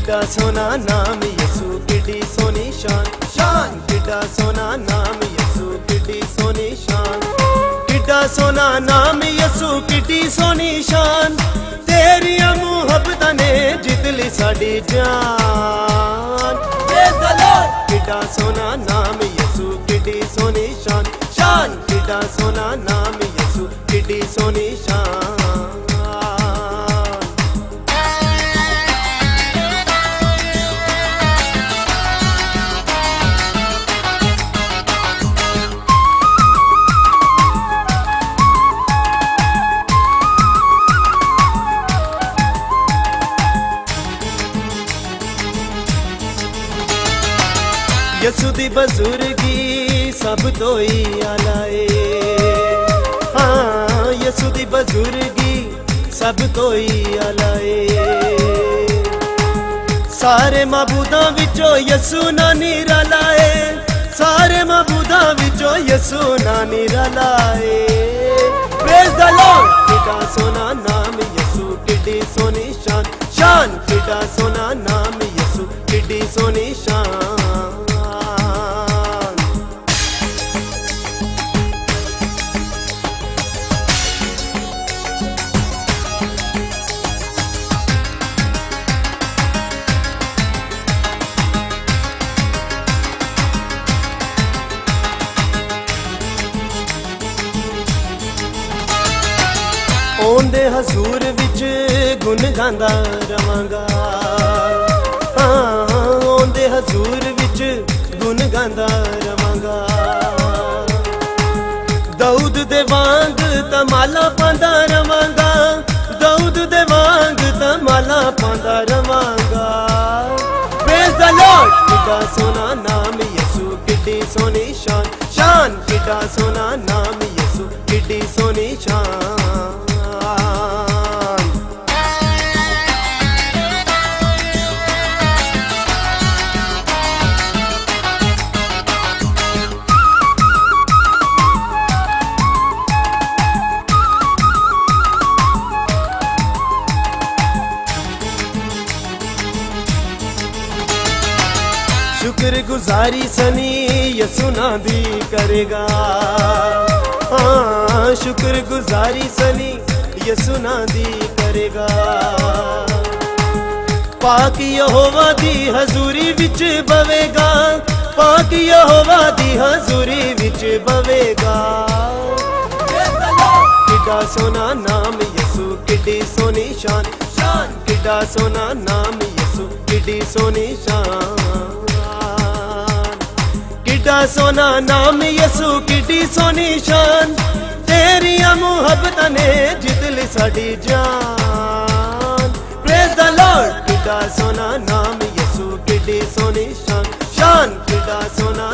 किड्डा सोना नाम यसू किड्डी सोनी शान, शान किड्डा सोना नाम यसू किड्डी सोनी शान, किड्डा सोना नाम यसू किड्डी सोनी शान। तेरिया मुहब्बतां ने जित ली साडी जान। किड्डा सोना नाम यसू किड्डी सोनी शान, शान किड्डा सोना नाम यसू किड्डी सोनी शान। यसू दी बजुर्गी सब तो ही आलाए, हाँ यसू दी बजुर्गी सब तो ही आलाए। सारे माबूदां विचों यसू ना निराला है, सारे माबूदां विचों यसू ना निराला है। Praise the lord. किड्डा सोना नाम यसू किड्डी सोनी शान, शान किड्डा सोना नाम यसू किड्डी सोनी शान। ओंदे हजूर विच गुन गांदा रवांगा, हाँ ओंदे हजूर विच गुन गांदा रवांगा। दाऊद दे वांग तमाला पांदा रवांगा, दाऊद दे वांग तमाला पांदा रवांगा। Praise the lord. किड्डा सोना नाम यसू किड्डी सोनी शान, शान किड्डा सोना नाम यसू किड्डी सोनी शान। शुक्र गुजारी सनी यसू ना दी करेगा, हाँ शुक्र गुजारी सनी यसू ना दी करेगा। पाक यहोवा दी हजूरी विच बवेगा, पाक यहोवा दी हजूरी विच बवेगा। किड्डा सोना नाम यसू किड्डी सोनी शान, शान किड्डा सोना नाम यसू किड्डी सोनी शान। किड्डा सोना नाम यसू किड्डी सोनी शान। तेरिया मुहब्बतां ने जित ली साडी जान। Praise the lord. किड्डा सोना नाम यसू किड्डी सोनी शान, शान किड्डा सोना